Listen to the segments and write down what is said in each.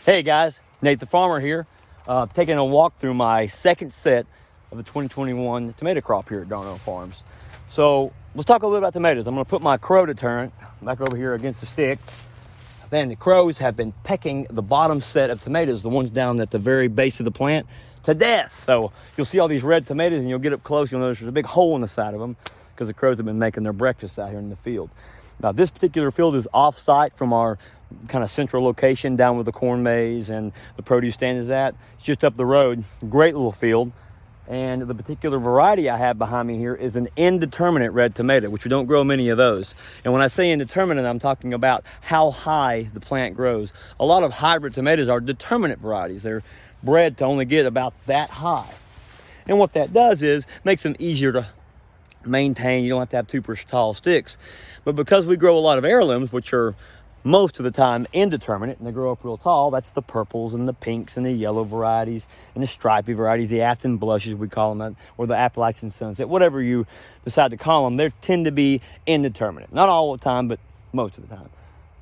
Hey guys, Nate the farmer here, taking a walk through my second set of the 2021 tomato crop here at Darnell Farms. So let's talk a little bit about tomatoes. I'm going to put my crow deterrent back over here against the stick. Man, the crows have been pecking the bottom set of tomatoes, the ones down at the very base of the plant, to death. So you'll see all these red tomatoes and you'll get up close, you'll notice there's a big hole in the side of them because the crows have been making their breakfast out here in the field. Now this particular field is off-site from our kind of central location down where the corn maze and the produce stand is at. It's just up the road. Great little field. And the particular variety I have behind me here is an indeterminate red tomato, which we don't grow many of those. And when I say indeterminate, I'm talking about how high the plant grows. A lot of hybrid tomatoes are determinate varieties. They're bred to only get about that high. And what that does is makes them easier to maintain. You don't have to have super tall sticks. But because we grow a lot of heirlooms, which are most of the time indeterminate, and they grow up real tall, that's the purples and the pinks and the yellow varieties and the stripy varieties, the Afton blushes we call them, or the Appalachian sunset, whatever you decide to call them, they tend to be indeterminate. Not all the time, but most of the time.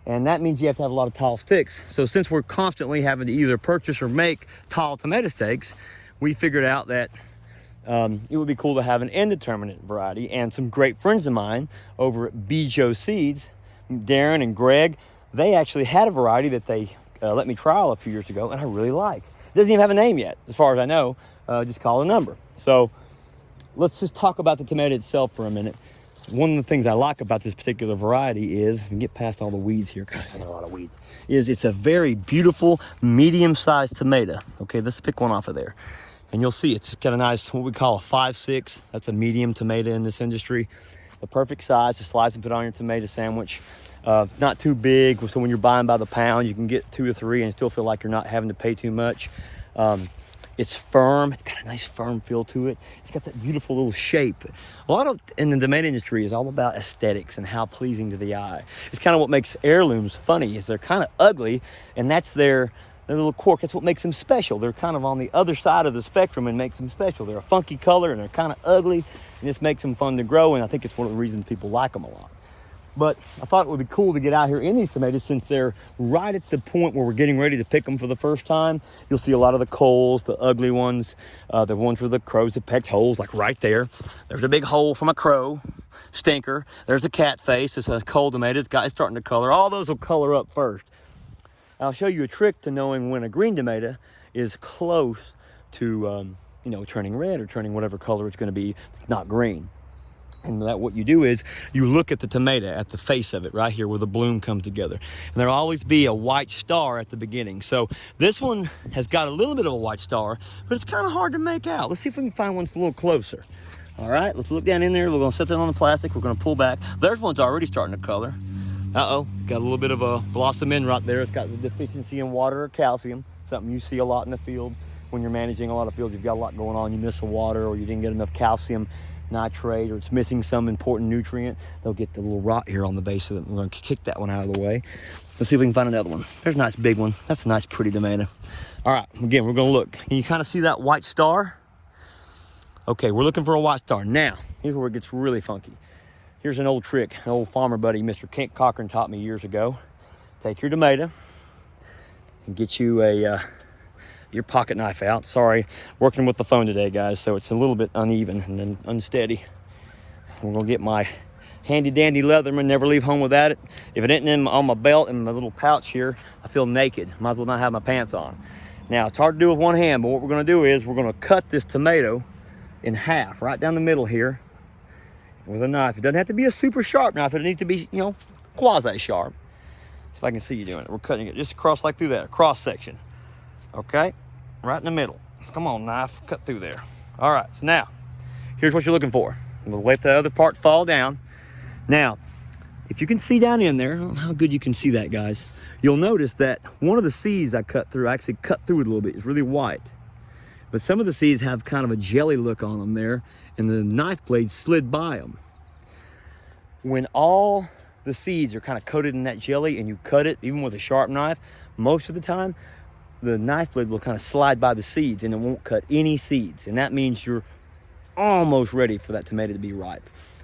And that means you have to have a lot of tall sticks. So since we're constantly having to either purchase or make tall tomato stakes, we figured out that it would be cool to have an indeterminate variety. And some great friends of mine over at Bijou Seeds, Darren and Greg, they actually had a variety that they let me trial a few years ago, and I really like. It doesn't even have a name yet, as far as I know. Just call a number. So let's just talk about the tomato itself for a minute. One of the things I like about this particular variety is, and get past all the weeds here, God, I got a lot of weeds, is it's a very beautiful, medium-sized tomato. Okay, let's pick one off of there. And you'll see it's got a nice, what we call a 5-6. That's a medium tomato in this industry. The perfect size to slice and put on your tomato sandwich. Not too big, so when you're buying by the pound, you can get 2 or 3 and still feel like you're not having to pay too much. It's firm. It's got a nice firm feel to it. It's got that beautiful little shape. A lot of in the tomato industry is all about aesthetics and how pleasing to the eye. It's kind of what makes heirlooms funny, is they're kind of ugly, and that's their little quirk. That's what makes them special. They're kind of on the other side of the spectrum and makes them special. They're a funky color and they're kind of ugly, and this makes them fun to grow, and I think it's one of the reasons people like them a lot. But I thought it would be cool to get out here in these tomatoes since they're right at the point where we're getting ready to pick them for the first time. You'll see a lot of the coals, the ugly ones, the ones with the crows that pecked holes, like right there. There's a big hole from a crow, stinker. There's a cat face. It's a coal tomato. It's starting to color. All those will color up first. I'll show you a trick to knowing when a green tomato is close to, turning red or turning whatever color it's going to be. It's not green. And that what you do is you look at the tomato, at the face of it right here where the bloom comes together. And there'll always be a white star at the beginning. So this one has got a little bit of a white star, but it's kind of hard to make out. Let's see if we can find one that's a little closer. All right, let's look down in there. We're going to set that on the plastic. We're going to pull back. There's one's already starting to color. Uh-oh, got a little bit of a blossom end right there. It's got the deficiency in water or calcium, something you see a lot in the field. When you're managing a lot of fields, you've got a lot going on. You miss the water or you didn't get enough calcium nitrate, or it's missing some important nutrient. They'll get the little rot here on the base of it. We're going to kick that one out of the way. Let's see if we can find another one. There's a nice big one. That's a nice pretty tomato. All right, again, we're going to look. Can you kind of see that white star? Okay, we're looking for a white star. Now, here's where it gets really funky. Here's an old trick an old farmer buddy, Mr. Kent Cochran, taught me years ago. Take your tomato and get you your pocket knife out. Sorry, working with the phone today, guys, so it's a little bit uneven and then unsteady. We're gonna get my handy dandy Leatherman, never leave home without it. If it isn't on my belt and my little pouch here, I feel naked. Might as well not have my pants on. Now, it's hard to do with one hand, but what we're gonna do is we're gonna cut this tomato in half, right down the middle here with a knife. It doesn't have to be a super sharp knife, it needs to be, quasi sharp. See if I can see you doing it. We're cutting it just across like through that, cross section. Okay, right in the middle. Come on, knife, cut through there. All right, so now, here's what you're looking for. We'll let the other part fall down. Now, if you can see down in there, I don't know how good you can see that, guys. You'll notice that one of the seeds I cut through, I actually cut through it a little bit. It's really white. But some of the seeds have kind of a jelly look on them there, and the knife blade slid by them. When all the seeds are kind of coated in that jelly and you cut it, even with a sharp knife, most of the time, the knife blade will kind of slide by the seeds and it won't cut any seeds. And that means you're almost ready for that tomato to be ripe.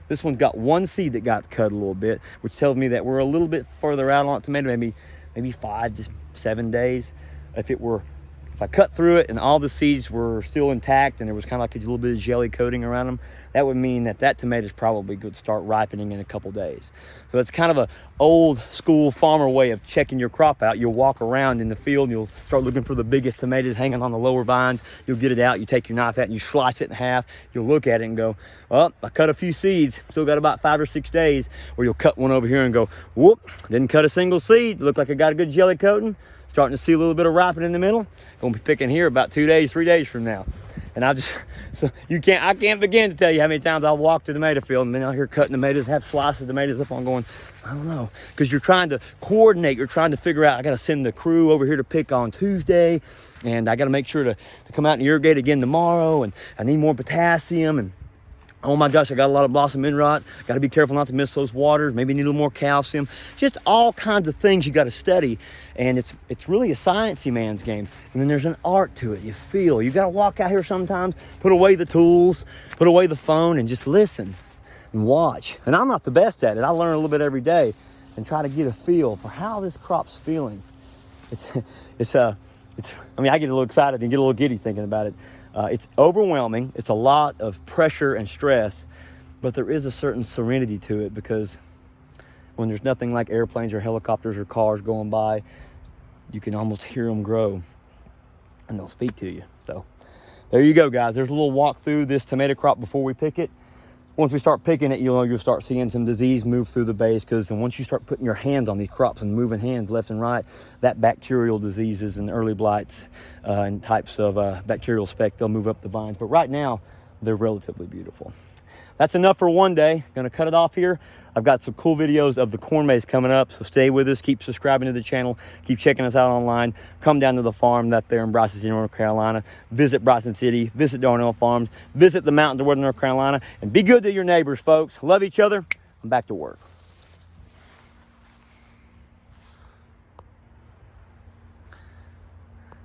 This one's got one seed that got cut a little bit, which tells me that we're a little bit further out on tomato, maybe 5 to 7 days. if I cut through it and all the seeds were still intact and there was kind of like a little bit of jelly coating around them, that would mean that tomato is probably good to start ripening in a couple days. So it's kind of a old school farmer way of checking your crop out. You'll walk around in the field and you'll start looking for the biggest tomatoes hanging on the lower vines. You'll get it out, you take your knife out and you slice it in half. You'll look at it and go, well, I cut a few seeds, still got about 5 or 6 days. Or you'll cut one over here and go, whoop, didn't cut a single seed. Looked like it got a good jelly coating. Starting to see a little bit of ripening in the middle. Gonna be picking here about 2 days, 3 days from now. And I can't begin to tell you how many times I'll walk to the tomato field and then out here cutting tomatoes, have slices of tomatoes up on going, I don't know. Because you're trying to coordinate, you're trying to figure out, I gotta send the crew over here to pick on Tuesday, and I gotta make sure to come out and irrigate again tomorrow, and I need more potassium, and oh my gosh, I got a lot of blossom end rot. Got to be careful not to miss those waters. Maybe need a little more calcium. Just all kinds of things you got to study. And it's really a sciencey man's game. And then there's an art to it. You feel. You got to walk out here sometimes, put away the tools, put away the phone, and just listen and watch. And I'm not the best at it. I learn a little bit every day and try to get a feel for how this crop's feeling. I get a little excited and get a little giddy thinking about it. It's overwhelming. It's a lot of pressure and stress, but there is a certain serenity to it because when there's nothing like airplanes or helicopters or cars going by, you can almost hear them grow and they'll speak to you. So there you go, guys. There's a little walk through this tomato crop before we pick it. Once we start picking it, you'll start seeing some disease move through the base, because once you start putting your hands on these crops and moving hands left and right, that bacterial diseases and early blights and types of bacterial speck, they'll move up the vines. But right now, they're relatively beautiful. That's enough for one day. Gonna cut it off here. I've got some cool videos of the corn maze coming up, so stay with us. Keep subscribing to the channel. Keep checking us out online. Come down to the farm that's there in Bryson City, North Carolina. Visit Bryson City. Visit Darnell Farms. Visit the mountains of North Carolina. And be good to your neighbors, folks. Love each other. I'm back to work.